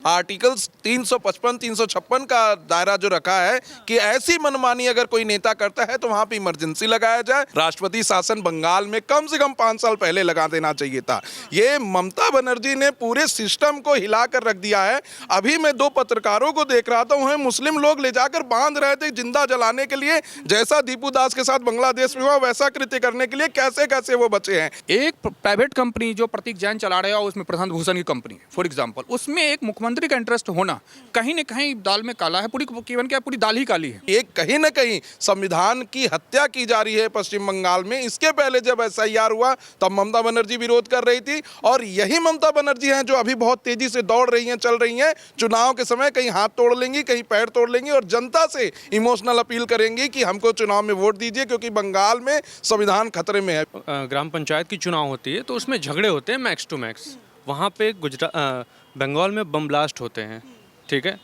Article 355 356 का दायरा जो रखा है कि ऐसी मनमानी अगर कोई नेता करता है तो वहां पे इमरजेंसी लगाया जाए। राष्ट्रपति शासन बंगाल में कम से कम 5 साल पहले लगा देना चाहिए था। ये ममता बनर्जी ने पूरे सिस्टम को हिलाकर रख दिया है। अभी मैं 2 पत्रकारों को देख रहा था, उन्हें मुस्लिम लोग ले जाकर बांध रहे थे जिंदा जलाने के लिए। जैसा दीपू दास के साथ बांग्लादेश में हुआ वैसा कृत्य करने के लिए कैसे कैसे वो बचे हैं। एक प्राइवेट कंपनी जो प्रतीक जैन चला रहा है, उसमें प्रशांत भूषण की कंपनी है फॉर एग्जांपल, उसमें एक मुख्यमंत्री का इंटरेस्ट होना कहीं न कहीं दाल में काला है, पूरी दाल ही काली है। एक कहीं न कहीं संविधान की हत्या की जा रही है पश्चिम बंगाल में। इसके पहले जब एसआईआर हुआ तब ममता बनर्जी विरोध कर रही थी, और यही ममता बनर्जी हैं जो अभी बहुत तेजी से दौड़ रही हैं, चल रही हैं। चुनाव के समय कहीं हाथ तोड़ लेंगी, कहीं पैर तोड़ लेंगी और जनता से इमोशनल अपील करेंगी कि हमको चुनाव में वोट दीजिए, क्योंकि बंगाल में संविधान खतरे में है। ग्राम पंचायत की चुनाव होती है तो उसमें झगड़े होते हैं मैक्स टू मैक्स। वहाँ पे बंगाल में बम ब्लास्ट होते हैं, ठीक है,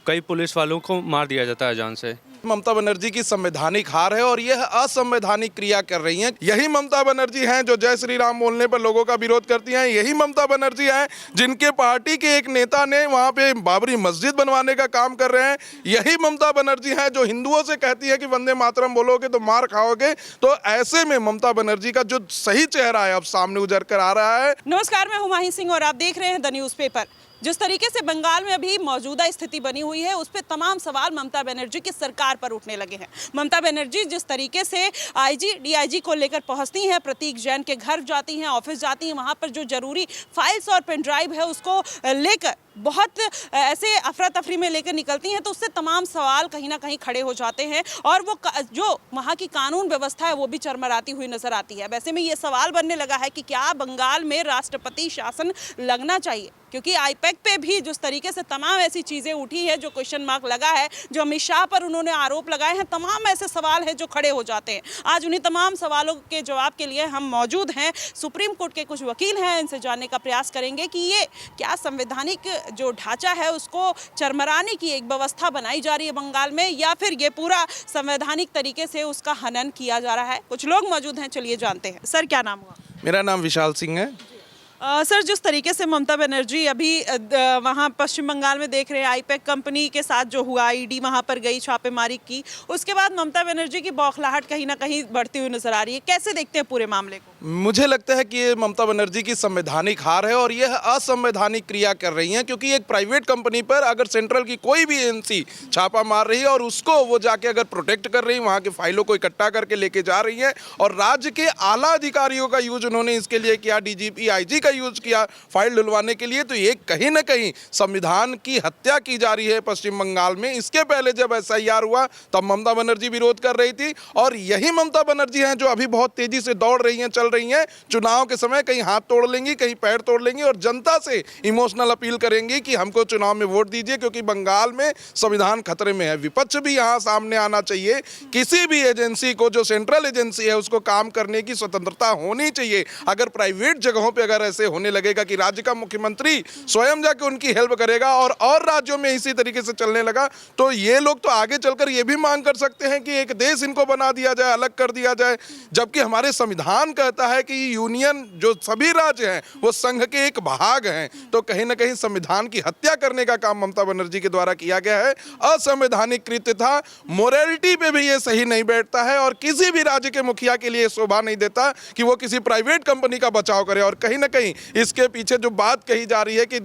कई पुलिस वालों को मार दिया जाता है जान से। ममता बनर्जी की संवैधानिक हार है और यह असंवैधानिक क्रिया कर रही हैं। यही ममता बनर्जी हैं जो जय श्री राम बोलने पर लोगों का विरोध करती हैं। यही ममता बनर्जी हैं जिनके पार्टी के एक नेता ने वहां पे बाबरी मस्जिद बनवाने का काम कर रहे हैं। यही ममता बनर्जी हैं जो हिंदुओं से कहती है कि वंदे मातरम बोलोगे तो मार खाओगे। तो ऐसे में ममता बनर्जी का जो सही चेहरा है अब सामने उजर कर आ रहा है। नमस्कार, मैं हुमायूं सिंह और आप देख रहे हैं द न्यूज़ पेपर। जिस तरीके से बंगाल में अभी मौजूदा स्थिति बनी हुई है उस पर तमाम सवाल ममता बनर्जी की सरकार पर उठने लगे हैं। ममता बनर्जी जिस तरीके से आईजी डीआईजी को लेकर पहुंचती हैं, प्रतीक जैन के घर जाती हैं, ऑफिस जाती हैं, वहां पर जो जरूरी फाइल्स और पेन ड्राइव है उसको लेकर बहुत ऐसे अफरा तफरी में लेकर निकलती हैं, तो उससे तमाम सवाल कहीं ना कहीं खड़े हो जाते हैं और वो जो वहाँ की कानून व्यवस्था है वो भी चरमराती हुई नजर आती है। वैसे में ये सवाल बनने लगा है कि क्या बंगाल में राष्ट्रपति शासन लगना चाहिए, क्योंकि आईपैक पे भी जिस तरीके से तमाम ऐसी चीज़ें उठी है, जो क्वेश्चन मार्क लगा है, जो अमित शाह पर उन्होंने आरोप लगाए हैं, तमाम ऐसे सवाल हैं जो खड़े हो जाते हैं। आज उन्हीं तमाम सवालों के जवाब के लिए हम मौजूद हैं। सुप्रीम कोर्ट के कुछ वकील हैं, इनसे जानने का प्रयास करेंगे कि ये क्या संवैधानिक जो ढांचा है उसको चरमराने की एक व्यवस्था बनाई जा रही है बंगाल में, या फिर ये पूरा संवैधानिक तरीके से उसका हनन किया जा रहा है। कुछ लोग मौजूद हैं, चलिए जानते हैं। सर, क्या नाम हुआ? मेरा नाम विशाल सिंह है। सर, जिस तरीके से ममता बनर्जी अभी वहाँ पश्चिम बंगाल में देख रहे हैं, आईपैक कंपनी के साथ जो हुआ, ईडी वहाँ पर गई, छापेमारी की, उसके बाद ममता बनर्जी की बौखलाहट कहीं ना कहीं बढ़ती हुई नजर आ रही है। कैसे देखते हैं पूरे मामले को? मुझे लगता है कि ये ममता बनर्जी की संवैधानिक हार है और यह असंवैधानिक क्रिया कर रही हैं, क्योंकि एक प्राइवेट कंपनी पर अगर सेंट्रल की कोई भी एजेंसी छापा मार रही है और उसको वो जाके अगर प्रोटेक्ट कर रही है, वहाँ के फाइलों को इकट्ठा करके लेके जा रही है, और राज्य के आला अधिकारियों का यूज उन्होंने इसके लिए किया, डीजीपी आईजी का यूज किया फाइल ढुलवाने के लिए, तो ये कहीं ना कहीं संविधान की हत्या की जा रही है पश्चिम बंगाल में। इसके पहले जब एसआईआर हुआ तब ममता बनर्जी विरोध कर रही थी, और यही ममता बनर्जी हैं जो अभी बहुत तेजी से दौड़ रही हैं, चल रही हैं। चुनाव के समय कहीं हाथ तोड़ लेंगी, कहीं पैर तोड़ लेंगी और जनता से इमोशनल अपील करेंगी कि हमको चुनाव में वोट दीजिए, क्योंकि बंगाल में संविधान खतरे में है। विपक्ष भी यहाँ सामने आना चाहिए। किसी भी एजेंसी को, जो सेंट्रल एजेंसी है, उसको काम करने की स्वतंत्रता होनी चाहिए। अगर प्राइवेट जगहों पर अगर ऐसे होने लगेगा कि राज्य का मुख्यमंत्री स्वयं जाके उनकी हेल्प करेगा और राज्यों में इसी तरीके से चलने लगा, तो ये लोग तो आगे चलकर ये भी मांग कर सकते हैं कि एक देश इनको बना दिया जाए, अलग कर दिया जाए। जबकि हमारे संविधान कहता है कि यूनियन, जो सभी राज्य हैं, वो संघ के एक भाग हैं। तो कहीं ना कहीं संविधान की हत्या करने का काम ममता बनर्जी के द्वारा किया गया है। असंवैधानिक कृत्य था। मोरालिटी पे भी ये सही नहीं बैठता है और किसी भी राज्य के मुखिया के लिए शोभा नहीं देता कि वो किसी प्राइवेट कंपनी का बचाव करे। और कहीं ना कहीं इसके पीछे जो बात कही जा रही है कि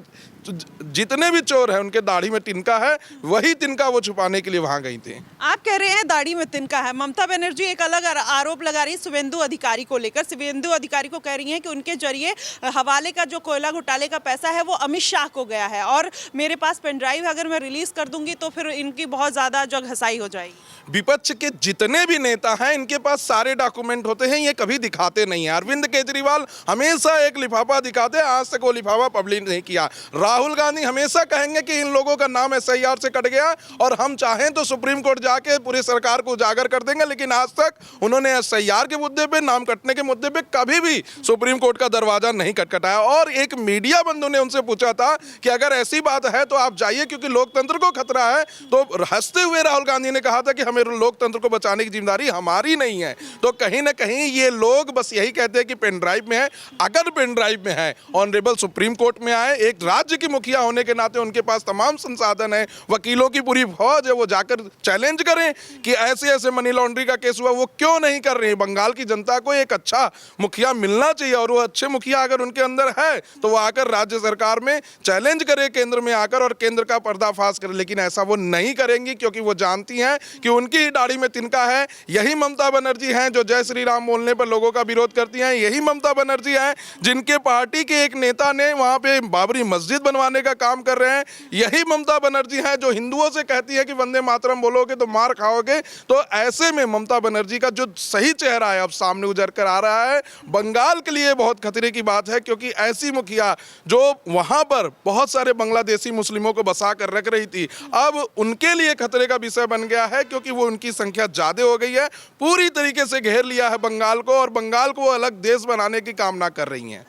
जितने भी चोर हैं उनके दाढ़ी में तिनका है, वही तिनका वो छुपाने के लिए वहां गई थी। आप कह रहे हैं दाढ़ी में तिनका है। ममता बनर्जी एक अलग आरोप लगा रही है शुवेंदु अधिकारी को लेकर। शुवेंदु अधिकारी को कह रही हैं कि उनके जरिए हवाले का जो कोयला घोटाले का पैसा है वो अमित शाह को गया है, और मेरे पास पेन ड्राइव अगर मैं रिलीज कर दूंगी तो फिर इनकी बहुत ज्यादा जग हसाई हो जाएगी। विपक्ष के जितने भी नेता हैं इनके पास सारे डॉक्यूमेंट होते हैं, ये कभी दिखाते नहीं है। अरविंद केजरीवाल हमेशा एक लिफाफा दिखाते हैं, आज तक वो लिफाफा पब्लिक नहीं किया। राहुल गांधी हमेशा कहेंगे कि इन लोगों का नाम एसआईआर से कट गया और हम चाहें तो सुप्रीम कोर्ट जाके पूरी सरकार को उजागर कर देंगे, लेकिन आज तक उन्होंने एसआईआर के मुद्दे पे, नाम कटने के मुद्दे पे कभी भी सुप्रीम कोर्ट का दरवाजा नहीं खटखटाया। और एक मीडिया बंधु ने उनसे पूछा था कि अगर ऐसी बात है तो आप जाइए, क्योंकि लोकतंत्र को खतरा है। तो हंसते हुए राहुल गांधी ने कहा था कि हमें लोकतंत्र को बचाने की जिम्मेदारी हमारी नहीं है। तो कहीं ना कहीं ये लोग बस यही कहते हैं कि पेन ड्राइव में है। अगर पेन ड्राइव में है, ऑनरेबल सुप्रीम कोर्ट में आए, एक राज्य की मुखिया होने के नाते उनके पास तमाम संसाधन है, वकीलों की पूरी फौज है, वो जाकर चैलेंज करें कि ऐसे ऐसे मनी लॉन्ड्रिंग का केस हुआ, वो क्यों नहीं कर रहे हैं। बंगाल की जनता को एक अच्छा मुखिया मिलना चाहिए और वो अच्छे मुखिया अगर उनके अंदर है तो वो आकर राज्य सरकार में चैलेंज करे, केंद्र में आकर, और केंद्र का पर्दाफाश करे। लेकिन ऐसा वो नहीं करेंगी क्योंकि वो जानती हैं कि उनकी ही दाढ़ी में तिनका है। यही ममता बनर्जी हैं जो जय श्री राम बोलने पर लोगों का विरोध करती हैं। यही ममता बनर्जी हैं जिनके पार्टी के एक नेता ने वहां पे बाबरी मस्जिद बनवाने का काम कर रहे हैं। यही ममता बनर्जी हैं जो हिंदुओं से कहती है कि वंदे मातरम बोलोगे तो मार खाओगे। तो ऐसे में ममता बनर्जी का जो सही चेहरा है अब सामने उजर कर आ रहा है। बंगाल के लिए बहुत खतरे की बात है क्योंकि ऐसी मुखिया जो वहां पर बहुत सारे बांग्लादेशी मुस्लिमों को बसा कर रख रही थी, अब उनके लिए खतरे का विषय बन गया है क्योंकि वो उनकी संख्या ज्यादा हो गई है। पूरी तरीके से घेर लिया है बंगाल को और बंगाल को अलग देश बनाने की कामना कर रही हैं।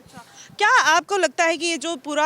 क्या आपको लगता है कि ये जो पूरा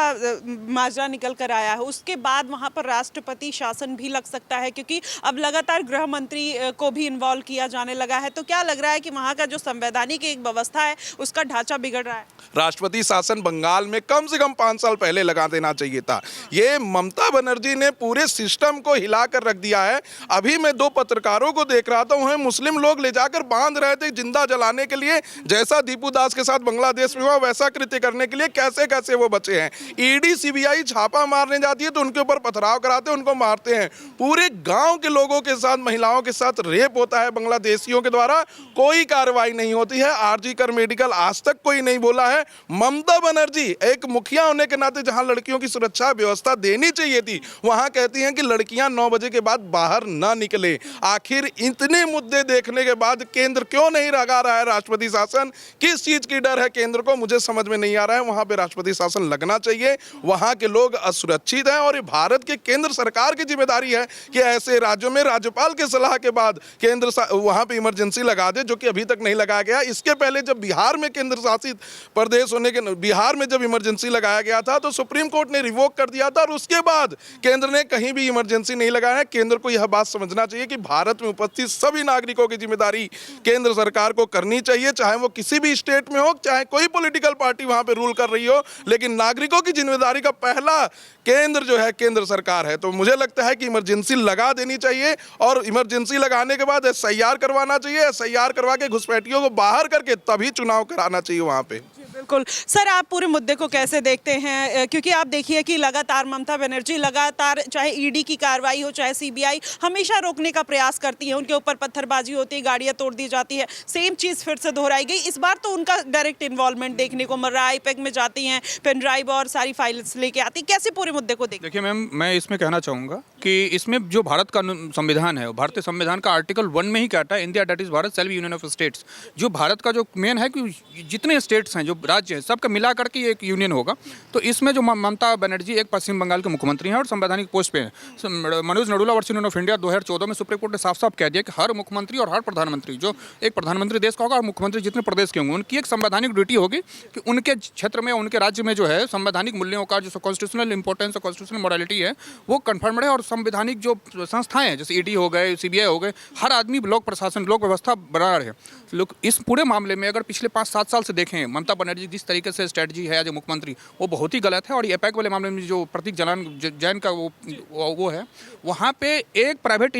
माजरा निकल कर आया है उसके बाद वहाँ पर राष्ट्रपति शासन भी लग सकता है, क्योंकि अब लगातार गृह मंत्री को भी इन्वॉल्व किया जाने लगा है, तो क्या लग रहा है कि वहाँ का जो संवैधानिक एक व्यवस्था है उसका ढांचा बिगड़ रहा है? राष्ट्रपति शासन बंगाल में कम से कम 5 साल पहले लगा देना चाहिए था। ये ममता बनर्जी ने पूरे सिस्टम को हिला कर रख दिया है। अभी मैं 2 पत्रकारों को देख रहा था, उन्हें मुस्लिम लोग ले जाकर बांध रहे थे जिंदा जलाने के लिए। जैसा दीपू दास के साथ बांग्लादेश में हुआ वैसा कृत्य करने के लिए कैसे कैसे वो बचे हैं। ईडी सीबीआई छापा मारने जाती है तो उनके ऊपर पथराव कराते हैं, उनको मारते हैं। पूरे गांव के लोगों के साथ, महिलाओं के साथ रेप होता है बांग्लादेशियों के द्वारा, कोई कार्रवाई नहीं होती है। आरजी कर मेडिकल आज तक कोई नहीं बोला है। ममता बनर्जी एक मुखिया होने के नाते जहां लड़कियों की सुरक्षा व्यवस्था देनी चाहिए थी, वहां कहती हैं कि लड़कियां 9 बजे के बाद बाहर ना निकले। आखिर इतने मुद्दे देखने के बाद केंद्र क्यों नहीं लगा रहा है राष्ट्रपति शासन? किस चीज की डर है केंद्र को, मुझे समझ में नहीं आ रहा है। वहां पे राष्ट्रपति शासन लगना चाहिए। वहां के लोग असुरक्षित हैं और ये भारत के केंद्र सरकार की जिम्मेदारी है कि ऐसे राज्यों में राज्यपाल के सलाह के बाद केंद्र वहां पे इमरजेंसी लगा दे, जो कि अभी तक नहीं लगाया गया। इसके पहले जब बिहार में केंद्र शासित प्रदेश होने के बिहार में जब इमरजेंसी लगाया गया था तो सुप्रीम कोर्ट ने रिवोक कर दिया था और उसके बाद केंद्र ने कहीं भी इमरजेंसी नहीं लगाया है। केंद्र को यह बात समझना चाहिए कि भारत में उपस्थित सभी नागरिकों की जिम्मेदारी केंद्र सरकार को करनी चाहिए, चाहे वो किसी भी स्टेट में हो, चाहे कोई पॉलिटिकल पार्टी वहां पे रूल कर रही हो, लेकिन नागरिकों की जिम्मेदारी का पहला केंद्र जो है केंद्र सरकार है। तो मुझे लगता है कि इमरजेंसी लगा देनी चाहिए और इमरजेंसी लगाने के बाद एसआईआर करवाना चाहिए। एसआईआर करवा के घुसपैठियों को बाहर करके तभी चुनाव कराना चाहिए वहां पे। बिल्कुल सर, आप पूरे मुद्दे को कैसे देखते हैं? क्योंकि आप देखिए कि लगातार ममता बनर्जी लगातार, चाहे ईडी की कार्रवाई हो चाहे सीबीआई, हमेशा रोकने का प्रयास करती है। उनके ऊपर पत्थरबाजी होती है, गाड़ियां तोड़ दी जाती है, सेम चीज़ फिर से दोहराई गई। इस बार तो उनका डायरेक्ट इन्वॉल्वमेंट देखने को मिल रहा है। आईपैक में जाती हैं, पेन ड्राइव और सारी फाइल्स लेके आती। कैसे पूरे मुद्दे को देखिए? देखिए मैम, मैं इसमें कहना चाहूँगा कि इसमें जो भारत का संविधान है, भारतीय संविधान का आर्टिकल 1 में ही कहता है India that is Bharat shall be union of states. जो भारत का जो मेन है कि जितने स्टेट्स हैं, जो राज्य हैं, सबका मिला करके एक यूनियन होगा। तो इसमें जो ममता बनर्जी एक पश्चिम बंगाल के मुख्यमंत्री हैं और संवैधानिक पोस्ट पे हैं। मनोज नरूला वर्ष यूनियन ऑफ इंडिया 2014 में सुप्रीम कोर्ट ने साफ साफ कह दिया कि हर मुख्यमंत्री और हर प्रधानमंत्री, जो एक प्रधानमंत्री देश का होगा और मुख्यमंत्री जितने प्रदेश के होंगे, उनकी एक संवैधानिक ड्यूटी होगी कि उनके क्षेत्र में, उनके राज्य में जो है संवैधानिक मूल्यों का जो कॉन्स्टिट्यूशनल इंपॉर्टेंस और कॉन्स्टिट्यूशनल मोरालिटी है वो कन्फर्म रहे। और संवैधानिक जो संस्थाएं हैं जैसे ईडी हो गए, सीबीआई हो गए, हर आदमी लोक प्रशासन, लोक व्यवस्था बना रहे। लोग इस पूरे मामले में अगर पिछले 5-7 साल से देखें, ममता बनर्जी जिस तरीके से स्ट्रेटजी है एज ए मुख्यमंत्री, वो बहुत ही गलत है। और ये पैक वाले मामले में जो प्रतीक जैन का वो है, वहाँ पे एक प्राइवेट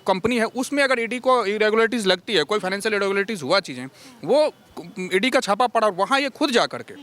कंपनी है, उसमें अगर ईडी को इरेगुलरिटीज़ लगती है, कोई फाइनेंशियल इरेगुलरिटीज़ हुआ चीज़ें, वो ईडी का छापा पड़ा, वहाँ ये खुद जा करके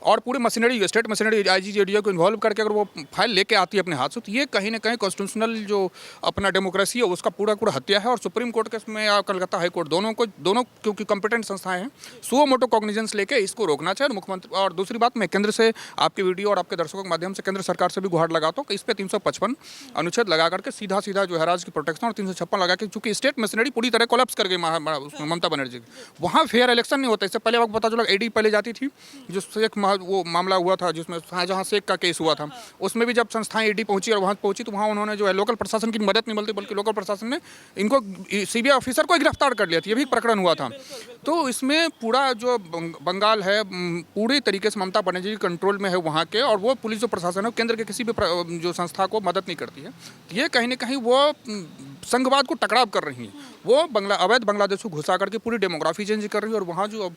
और पूरे मशीनरी, स्टेट मशीनरी, आईजीजेडीओ को इन्वॉल्व करके अगर वो फाइल लेके आती है अपने हाथ से, तो ये कहीं ना कहीं कॉन्स्टिट्यूशनल जो अपना डेमोक्रेसी है उसका पूरा हत्या है। और सुप्रीम कोर्ट के में या कलकत्ता हाई कोर्ट, दोनों क्योंकि कॉम्पिटेंट संस्थाएं हैं, सुओ मोटो कॉग्निजेंस लेके इसको रोकना चाहिए मुख्यमंत्री। और दूसरी बात, मैं केंद्र से आपके वीडियो और आपके दर्शकों के माध्यम से केंद्र सरकार से भी गुहार लगाता हूँ कि इस पर 355 अनुच्छेद लगा करके सीधा जो है राज्य की प्रोटेक्शन, और 356 लगा के, चूंकि स्टेट मशीनरी पूरी तरह कोलैप्स कर गई ममता बनर्जी की, वहाँ फेयर इलेक्शन नहीं होता। इससे पहले वक्त पता चला ईडी पहले जाती थी, जिससे एक वो मामला हुआ था जिसमें शाहजहां शेख का केस हुआ था, उसमें भी जब संस्थाएं ईडी पहुंची और वहां पहुंची तो वहां उन्होंने जो है लोकल प्रशासन की मदद नहीं मिलती, बल्कि लोकल प्रशासन ने इनको सीबीआई ऑफिसर को गिरफ्तार कर लिया था। ये भी प्रकरण हुआ था। तो इसमें पूरा जो बंगाल है पूरी तरीके से ममता बनर्जी कंट्रोल में है वहाँ के, और वो पुलिस जो प्रशासन है केंद्र के किसी भी जो संस्था को मदद नहीं करती है। ये कहीं ना कहीं वो संघवाद को टकराव कर रही हैं। वो अवैध बांग्लादेश को घुसा करके पूरी डेमोग्राफी चेंज कर रही है और वहाँ जो अब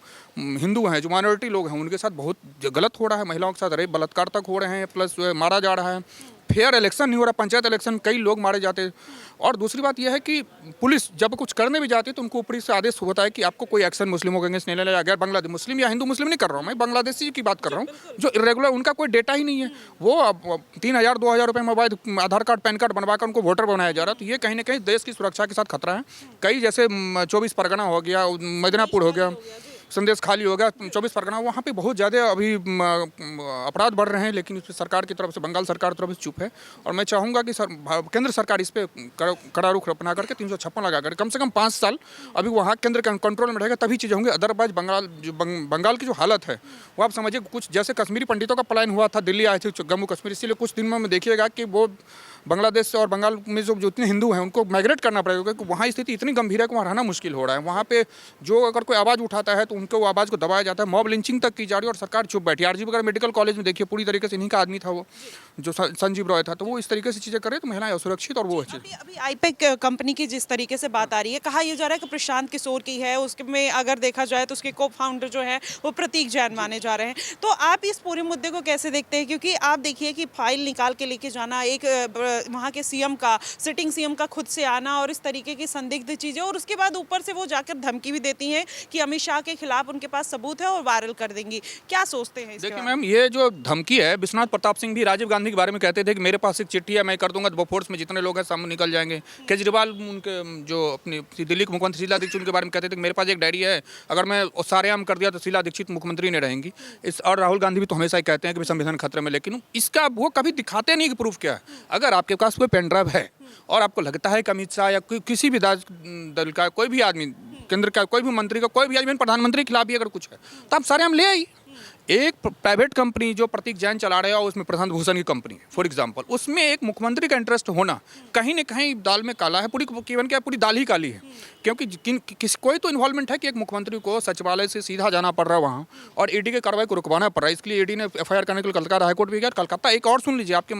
हिंदू हैं, जो माइनॉरिटी लोग हैं, उनके साथ बहुत गलत हो रहा है। महिलाओं के साथ रेप बलात्कार तक हो रहे हैं, प्लस मारा जा रहा है। फेयर इलेक्शन नहीं हो रहा, पंचायत इलेक्शन कई लोग मारे जाते हैं। और दूसरी बात यह है कि पुलिस जब कुछ करने भी जाती है तो उनको ऊपरी से आदेश होता है कि आपको कोई एक्शन मुस्लिमों के अगेंस्ट नहीं लेना। अगर बांग्लादेश मुस्लिम या हिंदू मुस्लिम नहीं कर रहा हूँ, मैं बांग्लादेशी की बात कर रहा हूँ जो इरेगुलर, उनका कोई डेटा ही नहीं है। वो अब 3,000 2,000 रुपये मोबाइल, आधार कार्ड, पैन कार्ड बनवाकर उनको वोटर बनाया जा रहा है। तो ये कहीं ना कहीं देश की सुरक्षा के साथ खतरा है। कई जैसे 24 परगना हो गया, मिदनापुर हो गया, संदेश खाली हो गया, 24 परगना, वहाँ पे बहुत ज़्यादा अभी अपराध बढ़ रहे हैं। लेकिन इस पर सरकार की तरफ से, बंगाल सरकार की तरफ से चुप है। और मैं चाहूँगा कि केंद्र सरकार इस पर कड़ा रुख अपना करके 356 लगा कर कम से कम 5 साल अभी वहाँ केंद्र के कंट्रोल में रहेगा, तभी चीज़ें होंगी। अदरवाइज बंगाल की जो हालत है वो आप समझिए, कुछ जैसे कश्मीरी पंडितों का पलायन हुआ था, दिल्ली आए थे जम्मू कश्मीर, इसीलिए कुछ दिन में देखिएगा कि वो बांग्लादेश और बंगाल में जो इतने हिंदू हैं उनको माइग्रेट करना पड़ेगा, क्योंकि वहाँ स्थिति इतनी गंभीर है कि वहाँ रहना मुश्किल हो रहा है। वहाँ पे जो अगर कोई आवाज़ उठाता है तो उनको वो आवाज़ को दबाया जाता है, मॉब लिंचिंग तक की जा रही है और सरकार चुप बैठी। आरजी वगैरह मेडिकल कॉलेज में देखिए, पूरी तरीके से इन्हीं का आदमी था वो, जो संजीव रॉय था। तो वो इस तरीके से चीज़ें करे तो महिलाएं असुरक्षित और वो अभी आईपैक कंपनी की जिस तरीके से बात आ रही है, कहा यह जा रहा है कि प्रशांत किशोर की है, उसके में अगर देखा जाए तो उसके को फाउंडर जो है वो प्रतीक जैन माने जा रहे हैं। तो आप इस पूरे मुद्दे को कैसे देखते हैं? क्योंकि आप देखिए कि फाइल निकाल के लेके जाना, एक वहाँ के सीएम का, सिटिंग सीएम का खुद से आना और इस तरीके की संदिग्ध चीजें, और उसके बाद ऊपर से वो जाकर धमकी भी देती हैं कि अमित शाह के खिलाफ उनके पास सबूत है और वायरल कर देंगी। क्या सोचते हैं? देखिए मैम, ये जो धमकी है, विश्वनाथ प्रताप सिंह भी राजीव गांधी के बारे में कहते थे कि मेरे पास एक चिट्ठी है, मैं कर दूंगा तो फोर्स में जितने लोग हैं सामने निकल जाएंगे। केजरीवाल उनके जो अपनी दिल्ली के मुख्यमंत्री शीला दीक्षित उनके बारे में कहते थे कि मेरे पास एक डायरी है, अगर मैं सारेआम कर दिया तो शीला दीक्षित मुख्यमंत्री नहीं रहेंगी। और राहुल गांधी भी तो हमेशा ही कहते हैं कि संविधान खतरे में, लेकिन इसका वो कभी दिखाते नहीं कि प्रूफ क्या है। अगर आपके पास कोई पेन ड्राइव है और आपको लगता है कि अमित शाह या किसी भी दल का कोई भी आदमी, केंद्र का कोई भी मंत्री का कोई भी आदमी, प्रधानमंत्री के खिलाफ भी अगर कुछ है तो आप सारे हम ले आइए। एक प्राइवेट कंपनी जो प्रतीक जैन चला रहा है और उसमें प्रशांत भूषण की कंपनी है फॉर एग्जांपल, उसमें एक मुख्यमंत्री का इंटरेस्ट होना कहीं ना कहीं दाल में काला है, पूरी दाल ही काली है। क्योंकि कोई तो इन्वॉल्वमेंट है कि एक मुख्यमंत्री को सचिवालय से सीधा जाना पड़ रहा है वहाँ और ईडी के कार्रवाई को रुकवाना पड़ रहा है। इसलिए ईडी ने एफआईआर करने के लिए कलकत्ता हाईकोर्ट भी गया। कलकत्ता, एक और सुन लीजिए, आपके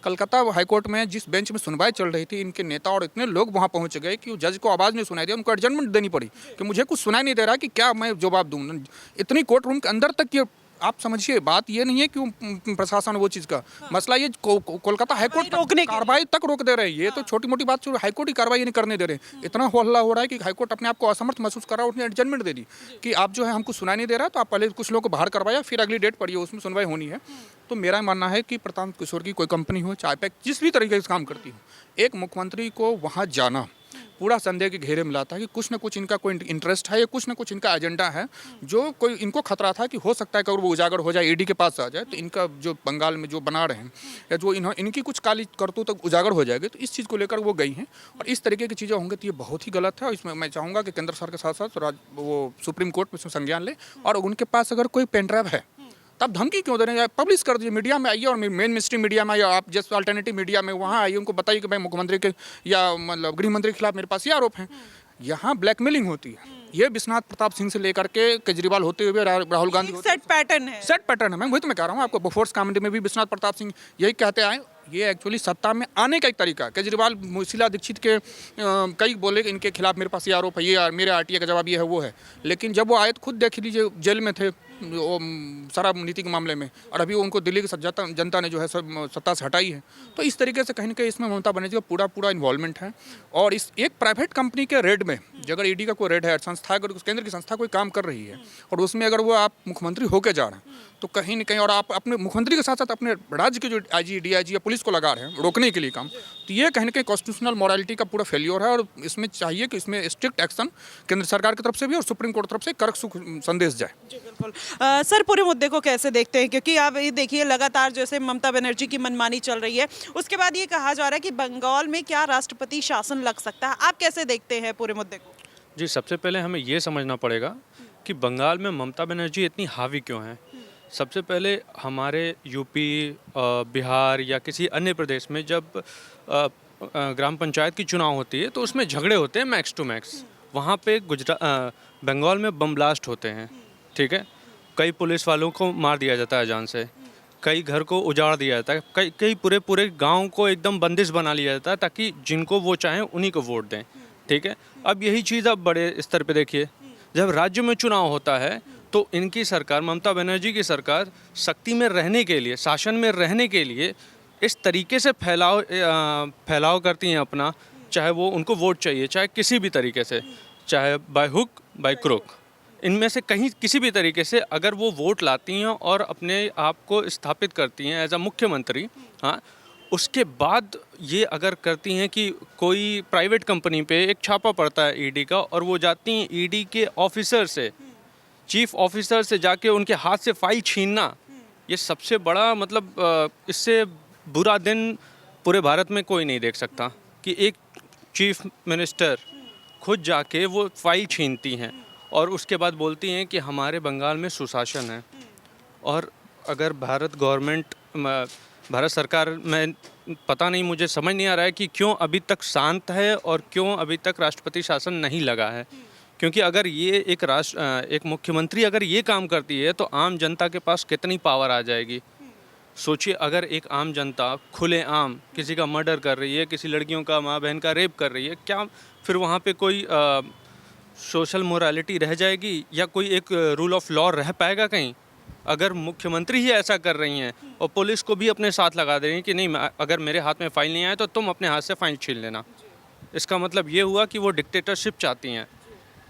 कलकत्ता हाईकोर्ट में जिस बेंच में सुनवाई चल रही थी, इनके नेता और इतने लोग वहाँ पहुँच गए कि जज को आवाज़ नहीं सुनाई दी, उनको एडजमेंट देनी पड़ी कि मुझे कुछ सुनाई नहीं दे रहा कि क्या मैं जवाब दूँ। इतनी कोर्ट रूम के अंदर तक ये, आप समझिए, बात ये नहीं है कि प्रशासन वो चीज़ का मसला, ये कोलकाता हाईकोर्ट रोकने कार्रवाई तक रोक दे रहे हैं। ये तो छोटी मोटी बात, हाईकोर्ट की कार्रवाई नहीं करने दे रहे। इतना हल्ला हो रहा है कि हाईकोर्ट अपने आप को असमर्थ महसूस कर रहा है। उसने एडजमेंट दे दी कि आप जो है हमको सुनाई नहीं दे रहा, तो आप पहले कुछ लोगों को बाहर करवाया, फिर अगली डेट पड़ी, उसमें सुनवाई होनी है। तो मेरा मानना है कि प्रशांत किशोर की कोई कंपनी हो, चाहे पैक जिस भी तरीके से काम करती हो, एक मुख्यमंत्री को वहाँ जाना पूरा संदेह के घेरे में लाता है कि कुछ ना कुछ इनका कोई इंटरेस्ट है या कुछ ना कुछ इनका एजेंडा है, जो कोई इनको खतरा था कि हो सकता है कि वो उजागर हो जाए, ईडी के पास आ जाए, तो इनका जो बंगाल में जो बना रहे हैं या जो इनकी कुछ काली करतूत तक उजागर हो जाएगी। तो इस चीज़ को लेकर वो गई हैं और इस तरीके की चीज़ें होंगी तो ये बहुत ही गलत है। और इसमें मैं चाहूँगा कि केंद्र सरकार के साथ साथ वो सुप्रीम कोर्ट में इसमें संज्ञान ले और उनके पास अगर कोई पेन ड्राइव है तब धमकी क्यों दे रहे हैं? पब्लिश कर दीजिए, मीडिया में आइए और मेन स्ट्रीम मीडिया में आइए, आप जैसे अल्टरनेटिव मीडिया में वहाँ आइए, उनको बताइए कि भाई मुख्यमंत्री के या मतलब गृह मंत्री के खिलाफ मेरे पास ये आरोप हैं। यहाँ ब्लैकमेलिंग होती है। ये विश्वनाथ प्रताप सिंह से लेकर के केजरीवाल होते हुए राहुल गांधी, सेट पैटर्न है मैं वही तो मैं कह रहा हूँ आपको। बोफोर्स कमेटी में भी विश्वनाथ प्रताप सिंह यही कहते आए। ये एक्चुअली सत्ता में आने का एक तरीका है। केजरीवाल शीला दीक्षित के कई बोले कि इनके खिलाफ मेरे पास ये आरोप है, ये मेरे आरटीआई का जवाब ये है वो है, लेकिन जब वो आए तो खुद देख लीजिए जेल में थे शराब नीति के मामले में, और अभी उनको दिल्ली की जनता ने जो है सत्ता से हटाई है। तो इस तरीके से कहीं ना कहीं इसमें ममता बनर्जी का पूरा इन्वॉल्वमेंट है। और इस एक प्राइवेट कंपनी के रेड में, अगर ईडी का कोई रेड है, संस्था अगर केंद्र की संस्था कोई काम कर रही है और उसमें अगर वो आप मुख्यमंत्री होकर जा रहे हैं, तो कहीं ना कहीं, और आप अपने मुख्यमंत्री के साथ साथ अपने राज्य के जो आईजी, डीआईजी या पुलिस को लगा रहे हैं रोकने के लिए काम, तो ये कहीं ना कहीं कॉन्स्टिट्यूशनल मॉरलिटी का पूरा फेलियर है। और इसमें चाहिए कि इसमें स्ट्रिक्ट एक्शन केंद्र सरकार की तरफ से भी और सुप्रीम कोर्ट की तरफ से कड़क संदेश जाए। जी बिल्कुल। सर, पूरे मुद्दे को कैसे देखते हैं? क्योंकि आप ये देखिए, लगातार जैसे ममता बनर्जी की मनमानी चल रही है, उसके बाद ये कहा जा रहा है कि बंगाल में क्या राष्ट्रपति शासन लग सकता है। आप कैसे देखते हैं पूरे मुद्दे को? जी, सबसे पहले हमें ये समझना पड़ेगा कि बंगाल में ममता बनर्जी इतनी हावी क्यों है। सबसे पहले हमारे यूपी, बिहार या किसी अन्य प्रदेश में जब ग्राम पंचायत की चुनाव होती है तो उसमें झगड़े होते हैं मैक्स टू मैक्स। वहाँ पे बंगाल में बम ब्लास्ट होते हैं, ठीक है, कई पुलिस वालों को मार दिया जाता है जान से। कई घर को उजाड़ दिया जाता है, कई कई पूरे पूरे गांव को एकदम बंदिश बना लिया जाता है ताकि जिनको वो चाहें उन्हीं को वोट दें। ठीक है, अब यही चीज़ आप बड़े स्तर पे देखिए, जब राज्य में चुनाव होता है तो इनकी सरकार, ममता बनर्जी की सरकार, शक्ति में रहने के लिए, शासन में रहने के लिए इस तरीके से फैलाव करती हैं अपना, चाहे वो उनको वोट चाहिए, चाहे किसी भी तरीके से, चाहे बाय हुक बाय क्रुक, इनमें से कहीं किसी भी तरीके से अगर वो वोट लाती हैं और अपने आप को स्थापित करती हैं एज अ मुख्यमंत्री, हाँ, उसके बाद ये अगर करती हैं कि कोई प्राइवेट कंपनी पे एक छापा पड़ता है ईडी का, और वो जाती हैं ईडी के ऑफिसर से, चीफ ऑफिसर से जाके उनके हाथ से फाइल छीनना, ये सबसे बड़ा मतलब इससे बुरा दिन पूरे भारत में कोई नहीं देख सकता कि एक चीफ मिनिस्टर खुद जाके वो फाइल छीनती हैं और उसके बाद बोलती हैं कि हमारे बंगाल में सुशासन है। और अगर भारत सरकार में पता नहीं, मुझे समझ नहीं आ रहा है कि क्यों अभी तक शांत है और क्यों अभी तक राष्ट्रपति शासन नहीं लगा है। क्योंकि अगर ये एक मुख्यमंत्री अगर ये काम करती है तो आम जनता के पास कितनी पावर आ जाएगी। सोचिए, अगर एक आम जनता खुलेआम किसी का मर्डर कर रही है, किसी लड़कियों का, माँ बहन का रेप कर रही है, क्या फिर वहाँ पे कोई सोशल मोरालिटी रह जाएगी या कोई एक रूल ऑफ लॉ रह पाएगा कहीं? अगर मुख्यमंत्री ही ऐसा कर रही हैं और पुलिस को भी अपने साथ लगा दे रही हैं कि नहीं, अगर मेरे हाथ में फाइल नहीं आए तो तुम अपने हाथ से फाइल छीन लेना, इसका मतलब ये हुआ कि वो डिक्टेटरशिप चाहती हैं।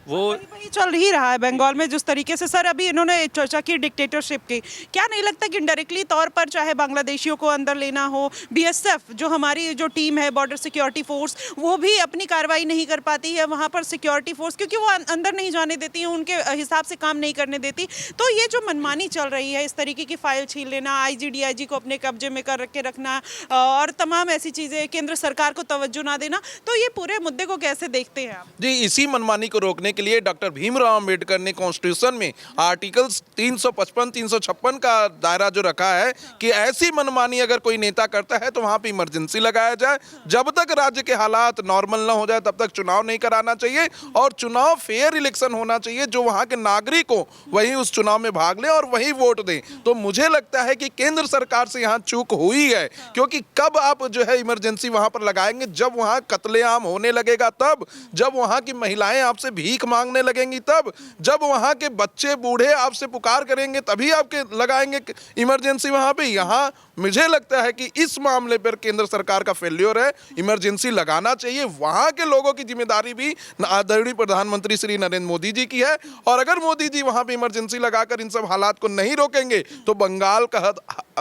वो वही चल ही रहा है बंगाल में जिस तरीके से। सर, अभी इन्होंने चर्चा की डिक्टेटरशिप की, क्या नहीं लगता कि डायरेक्टली तौर पर चाहे बांग्लादेशियों को अंदर लेना हो, बीएसएफ जो हमारी जो टीम है, बॉर्डर सिक्योरिटी फोर्स, वो भी अपनी कार्रवाई नहीं कर पाती है वहाँ पर सिक्योरिटी फोर्स, क्योंकि वो अंदर नहीं जाने देती है, उनके हिसाब से काम नहीं करने देती। तो ये जो मनमानी चल रही है, इस तरीके की फाइल छीन लेना, IG DIG को अपने कब्जे में कर के रखना और तमाम ऐसी चीज़ें, केंद्र सरकार को तवज्जो ना देना, तो ये पूरे मुद्दे को कैसे देखते हैं आप? जी, इसी मनमानी को रोकने के लिए डॉक्टर भीमराव अंबेडकर ने कॉन्स्टिट्यूशन में आर्टिकल्स 355 356 का दायरा जो रखा है कि ऐसी मनमानी अगर कोई नेता करता है तो वहां पे इमरजेंसी लगाया जाए। जब तक राज्य के हालात नॉर्मल ना हो जाए तब तक चुनाव नहीं कराना चाहिए और चुनाव फेयर इलेक्शन होना चाहिए, जो वहां के नागरिक हो वही उस चुनाव में भाग लें और वही वोट दें। तो मुझे लगता है कि केंद्र सरकार से यहाँ चूक हुई है, क्योंकि कब आप जो है इमरजेंसी वहां पर लगाएंगे? जब वहां कत्लेआम होने लगेगा तब, जब वहां की महिलाएं आपसे भीख मांगने लगेंगी तब, जब वहां के बच्चे बूढ़े आपसे पुकार करेंगे तभी आपके लगाएंगे इमरजेंसी वहां पे। यहां मुझे लगता है कि इस मामले पर केंद्र सरकार का फेल्योर है। इमरजेंसी लगाना चाहिए, वहां के लोगों की जिम्मेदारी भी आदरणीय प्रधानमंत्री श्री नरेंद्र मोदी जी की है। और अगर मोदी जी वहां पे इमरजेंसी लगाकर इन सब हालात को नहीं रोकेंगे तो बंगाल का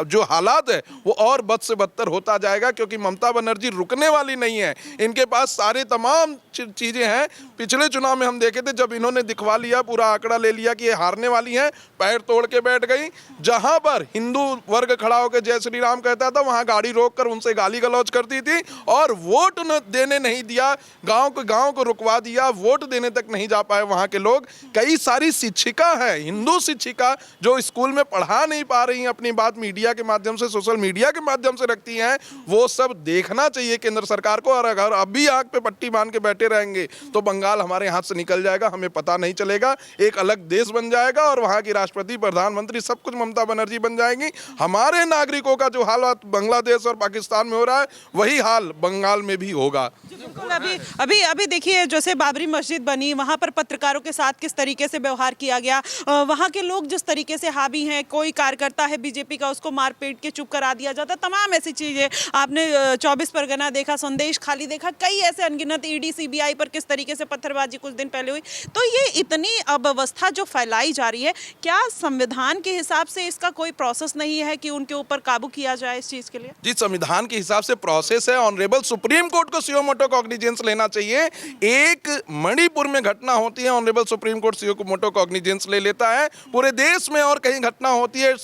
जो हालात है वो और बद से बदतर होता जाएगा, क्योंकि ममता बनर्जी रुकने वाली नहीं है। इनके पास सारे तमाम चीजें हैं। पिछले चुनाव में हम देखे थे, जब इन्होंने दिखवा लिया, पूरा आंकड़ा ले लिया कि ये हारने वाली हैं, पैर तोड़ के बैठ गई। जहां पर हिंदू वर्ग खड़ा होकर जय श्री राम कहता था, वहां गाड़ी रोककर उनसे गाली गलौज करती थी और वोट देने नहीं दिया, गांव को रुकवा दिया, वोट देने तक नहीं जा पाए वहां के लोग। कई सारी शिक्षिका है, हिंदू शिक्षिका, जो स्कूल में पढ़ा नहीं पा रही हैं, अपनी बात मीडिया के माध्यम से, सोशल मीडिया के माध्यम से रखती हैं। वो सब देखना चाहिए केंद्र सरकार को। और अगर अभी आंख पे पट्टी बांध के बैठे रहेंगे तो बंगाल हमारे हाथ से निकल जाएगा, हमें पता नहीं चलेगा। एक अलग देश बन जाएगा और वहां की राष्ट्रपति, प्रधानमंत्री, सब कुछ ममता बनर्जी बन जाएंगी। हमारे नागरिकों का जो हालात बांग्लादेश और पाकिस्तान में हो रहा है वही हाल बंगाल में भी होगा। अभी देखिए, जैसे बाबरी मस्जिद बनी, वहाँ पर पत्रकारों के साथ किस तरीके से व्यवहार किया गया, वहाँ के लोग जिस तरीके से हावी हैं, कोई कार्यकर्ता है बीजेपी का, उसको मार पीट के चुप करा दिया जाता, तमाम ऐसी चीज़ें आपने 24 परगना देखा, संदेश खाली देखा, कई ऐसे अनगिनत ईडी CBI पर किस तरीके से पत्थरबाजी कुछ दिन पहले हुई। तो ये इतनी अव्यवस्था जो फैलाई जा रही है, क्या संविधान के हिसाब से इसका कोई प्रोसेस नहीं है कि उनके ऊपर काबू किया जाए इस चीज़ के लिए? जी, संविधान के हिसाब से प्रोसेस है। ऑनरेबल सुप्रीम कोर्ट को सुओ मोटो कॉग्निजेंस लेना चाहिए। एक मणिपुर में घटना होती है, honourable supreme court suo motu cognizance ले लेता है। पूरे देश में और कहीं घटना होती है,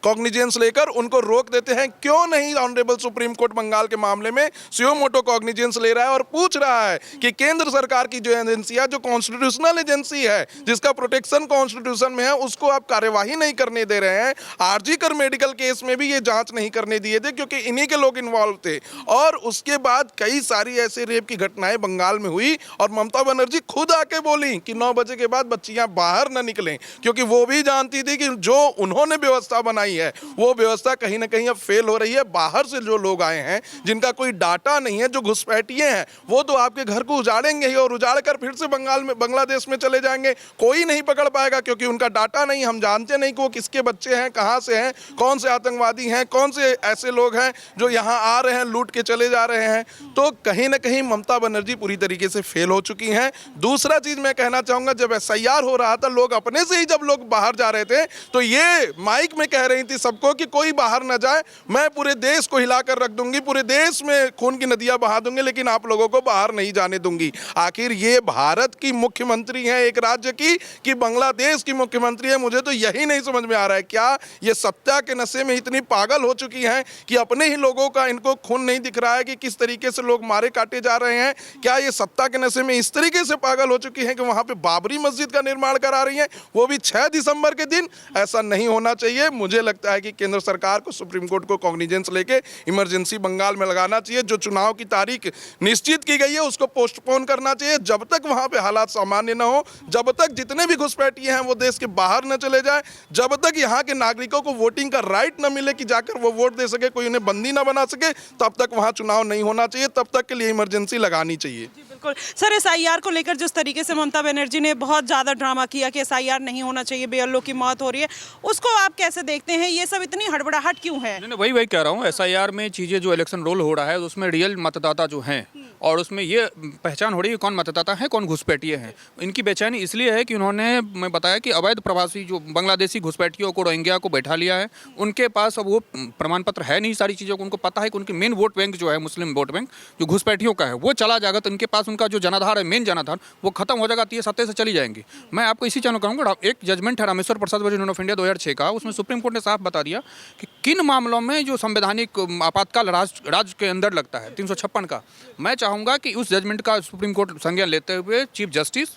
कॉग्निजेंस लेकर उनको रोक देते हैं। क्यों नहीं ऑनरेबल सुप्रीम कोर्ट बंगाल के मामले में सुओ मोटो कॉग्निजेंस ले रहा है और पूछ रहा है कि केंद्र सरकार की जो एजेंसी है, जो कॉन्स्टिट्यूशनल एजेंसी है, जिसका प्रोटेक्शन कॉन्स्टिट्यूशन में है, उसको आप कार्यवाही नहीं करने दे रहे हैं। आरजी कर मेडिकल केस में भी ये जांच नहीं करने दिए थे क्योंकि इन्हीं के लोग इन्वॉल्व थे। और उसके बाद कई सारी ऐसे रेप की घटनाएं बंगाल में हुई और ममता बनर्जी खुद आके बोली कि 9 बजे के बाद बच्चियां बाहर न निकलें, क्योंकि वो भी जानती थी कि जो उन्होंने व्यवस्था बनाई बनाई है वो व्यवस्था कहीं ना कहीं अब फेल हो रही है। बाहर से जो लोग आए हैं जिनका कोई डाटा नहीं है, जो घुसपैठिए हैं, वो तो आपके घर को उजाड़ेंगे ही और उजाड़ कर फिर से बांग्लादेश में चले जाएंगे। कोई नहीं पकड़ पाएगा क्योंकि उनका डाटा नहीं, हम जानते नहीं कि वो किसके बच्चे हैं, कहाँ से हैं, कौन से आतंकवादी हैं, कौन से ऐसे लोग हैं जो यहाँ आ रहे हैं लूट के चले जा रहे हैं। तो कहीं ना कहीं ममता बनर्जी पूरी तरीके से फेल हो चुकी हैं। दूसरा चीज मैं कहना चाहूंगा, जब SIR हो रहा था, लोग अपने से ही जब लोग बाहर जा रहे थे तो ये माइक में कह रही थी सबको कि कोई बाहर ना जाए, मैं पूरे देश को हिलाकर रख दूंगी, पूरे देश में खून की नदियां बहा दूंगी, लेकिन आप लोगों को बाहर नहीं जाने दूंगी। आखिर ये भारत की मुख्यमंत्री है एक राज्य की कि बांग्लादेश की मुख्यमंत्री है? मुझे तो यही नहीं समझ में आ रहा है। क्या ये सत्ता के नशे में इतनी पागल हो चुकी हैं कि अपने ही लोगों का इनको खून नहीं दिख रहा है कि किस तरीके से लोग मारे काटे जा रहे हैं? क्या ये सत्ता के नशे में इस तरीके से पागल हो चुकी है कि वहां पे बाबरी मस्जिद का निर्माण करा रही है, वो भी 6 दिसंबर के दिन? ऐसा नहीं होना चाहिए। मुझे लगता है कि केंद्र सरकार को सुप्रीम कोर्ट को कॉग्निजेंस लेके इमरजेंसी बंगाल में लगाना चाहिए। जो चुनाव की तारीख निश्चित की गई है उसको पोस्टपोन करना चाहिए जब तक वहां पे हालात सामान्य न हो, जब तक जितने भी घुसपैठिए हैं वो देश के बाहर न चले जाए, जब तक यहाँ के नागरिकों को वोटिंग का राइट न मिले कि जाकर वो वोट दे सके, कोई उन्हें बंदी न बना सके, तब तक वहाँ चुनाव नहीं होना चाहिए। तब तक के लिए इमरजेंसी लगानी चाहिए। जी बिल्कुल सर, SIR को लेकर जिस तरीके से ममता बनर्जी ने बहुत ज़्यादा ड्रामा किया कि SIR नहीं होना चाहिए, बेअल्लों की मौत हो रही है, उसको आप कैसे देखते हैं? ये सब इतनी हड़बड़ाहट क्यों है? नहीं, वही कह रहा हूँ। SIR में चीज़ें जो इलेक्शन रोल हो रहा है उसमें रियल मतदाता जो हैं और उसमें ये पहचान हो रही है कौन मतदाता है, कौन घुसपैठिए हैं। इनकी बेचैनी इसलिए है कि उन्होंने, मैं बताया कि अवैध प्रवासी जो बांग्लादेशी घुसपैठियों को, रोहिंग्या को बैठा लिया है। उनके पास अब वो प्रमाण पत्र है नहीं सारी चीज़ों को। उनको पता है कि उनकी मेन वोट बैंक जो है, मुस्लिम वोट बैंक जो घुसपैठियों का है, वो चला जाएगा तो उनके पास उनका जो जनाधार है, मेन जनाधार, वो खत्म हो जाएगा, तो ये सत्ते से चली जाएंगी। मैं आपको इसी चैनल कहूँगा, एक जजमेंट है Rameshwar Prasad versus of India 2006 का, उसमें सुप्रीम कोर्ट ने साफ बता दिया कि किन मामलों में जो संवैधानिक आपातकाल राज्य के अंदर लगता है, 356 का। मैं चाहूँगा कि उस जजमेंट का सुप्रीम कोर्ट संज्ञान लेते हुए चीफ जस्टिस,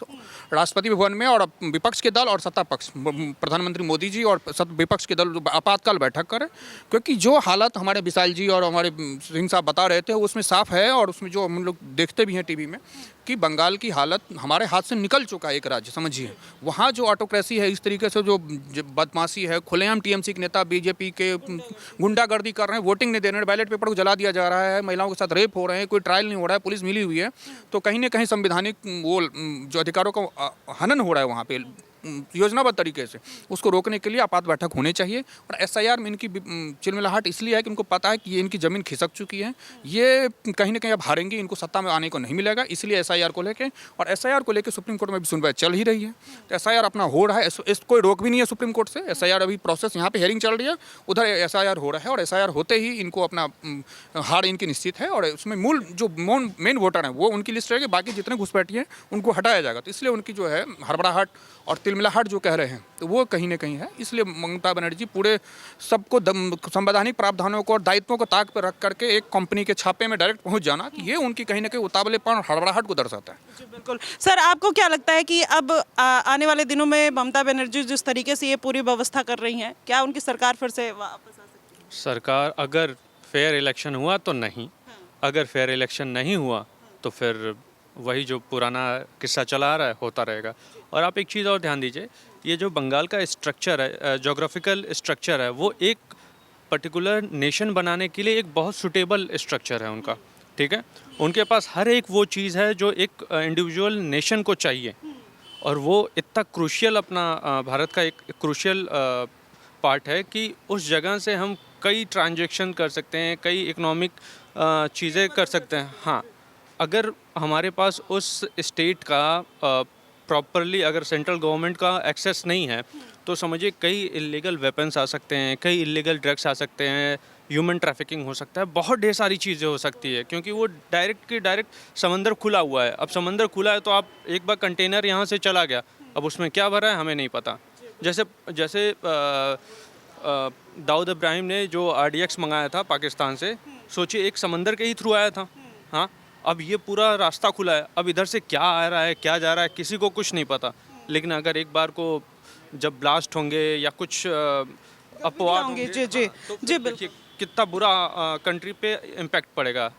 राष्ट्रपति भवन में और विपक्ष के दल और सत्ता पक्ष, प्रधानमंत्री मोदी जी और विपक्ष के दल आपातकाल बैठक करें। क्योंकि जो हालत हमारे विशाल जी और हमारे सिंह साहब बता रहे थे उसमें साफ है, और उसमें जो हम लोग देखते भी हैं टीवी में, कि बंगाल की हालत हमारे हाथ से निकल चुका है। एक राज्य समझिए, वहाँ जो ऑटोक्रेसी है, इस तरीके से जो बदमाशी है, खुलेआम TMC के नेता बीजेपी के गुंडागर्दी कर रहे हैं, वोटिंग नहीं दे रहे हैं, बैलेट पेपर को जला दिया जा रहा है, महिलाओं के साथ रेप हो रहे हैं, कोई ट्रायल नहीं हो रहा है, पुलिस मिली हुई है, तो कहीं ना कहीं संवैधानिक वो जो अधिकारों का हनन हो रहा है वहाँ पे योजनाबद्ध तरीके से, उसको रोकने के लिए आपात बैठक होनी चाहिए। और SIR में इनकी चिलमिलाहट इसलिए है कि उनको पता है कि ये इनकी ज़मीन खिसक चुकी है, ये कहीं ना कहीं अब हारेंगी, इनको सत्ता में आने को नहीं मिलेगा, इसलिए SIR को लेके, और SIR को लेके सुप्रीम कोर्ट में भी सुनवाई चल ही रही है। तो SIR अपना हो रहा है, इसको कोई रोक भी नहीं है सुप्रीम कोर्ट से। SIR अभी प्रोसेस यहाँ पे हेयरिंग चल रही है, उधर SIR हो रहा है, और SIR होते ही इनको अपना हार इनकी निश्चित है, और उसमें मूल जो मेन वोटर हैं वो उनकी लिस्ट रहेगी, बाकी जितने घुसपैठिए हैं उनको हटाया जाएगा। तो इसलिए उनकी जो है हड़बड़ाहट और तिलमिलाहट जो कह रहे हैं, तो वो कहीं ना कहीं है। इसलिए ममता बनर्जी पूरे सबको संवैधानिक प्रावधानों को और दायित्वों को ताक पर रख करके एक कंपनी के छापे में डायरेक्ट पहुंच जाना, ये उनकी कहीं ना कहीं उतावलेपन और हड़बड़ाहट को दर्शाता है। जी बिल्कुल सर, आपको क्या लगता है कि अब आने वाले दिनों में ममता बनर्जी जिस तरीके से ये पूरी व्यवस्था कर रही हैं, क्या उनकी सरकार फिर से वापस आ सकती है? सरकार, अगर फेयर इलेक्शन हुआ तो नहीं, अगर फेयर इलेक्शन नहीं हुआ तो फिर वही जो पुराना किस्सा चला आ रहा है होता रहेगा। और आप एक चीज़ और ध्यान दीजिए, ये जो बंगाल का स्ट्रक्चर है, जोग्राफिकल स्ट्रक्चर है, वो एक पर्टिकुलर नेशन बनाने के लिए एक बहुत सुटेबल स्ट्रक्चर है उनका, ठीक है। उनके पास हर एक वो चीज़ है जो एक इंडिविजुअल नेशन को चाहिए, और वो इतना क्रूशियल अपना भारत का एक क्रूशियल पार्ट है कि उस जगह से हम कई ट्रांजैक्शन कर सकते हैं, कई इकोनॉमिक चीज़ें कर सकते हैं। हाँ, अगर हमारे पास उस स्टेट का प्रॉपरली अगर सेंट्रल गवर्नमेंट का एक्सेस नहीं है तो समझिए कई इलीगल वेपन्स आ सकते हैं, कई इलीगल ड्रग्स आ सकते हैं, ह्यूमन ट्रैफिकिंग हो सकता है, बहुत ढेर सारी चीज़ें हो सकती है, क्योंकि वो डायरेक्ट समंदर खुला हुआ है। अब समंदर खुला है तो आप एक बार कंटेनर यहाँ से चला गया, अब उसमें क्या भरा है हमें नहीं पता। जैसे दाऊद इब्राहिम ने जो RDX मंगाया था पाकिस्तान से, सोचिए एक समंदर के ही थ्रू आया था। हाँ, अब ये पूरा रास्ता खुला है, अब इधर से क्या आ रहा है क्या जा रहा है किसी को कुछ नहीं पता। लेकिन अगर एक बार को जब ब्लास्ट होंगे या कुछ अपवाद होंगे, जी बिल्कुल, कितना बुरा कंट्री पे इम्पैक्ट पड़ेगा।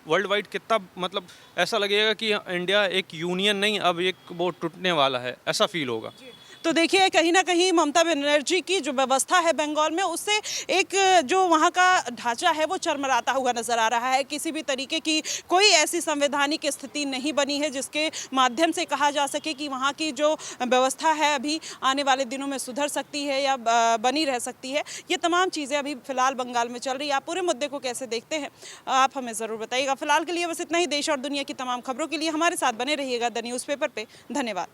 वर्ल्ड वाइड कितना, मतलब ऐसा लगेगा कि इंडिया एक यूनियन नहीं, अब एक वो टूटने वाला है, ऐसा फील होगा। तो देखिए कहीं ना कहीं ममता बनर्जी की जो व्यवस्था है बंगाल में, उससे एक जो वहाँ का ढांचा है वो चरमराता हुआ नजर आ रहा है। किसी भी तरीके की कोई ऐसी संवैधानिक स्थिति नहीं बनी है जिसके माध्यम से कहा जा सके कि वहाँ की जो व्यवस्था है अभी आने वाले दिनों में सुधर सकती है या बनी रह सकती है। ये तमाम चीज़ें अभी फिलहाल बंगाल में चल रही है। आप पूरे मुद्दे को कैसे देखते हैं, आप हमें ज़रूर बताइएगा। फिलहाल के लिए बस इतना ही। देश और दुनिया की तमाम खबरों के लिए हमारे साथ बने रहिएगा द न्यूज़पेपर पे। धन्यवाद।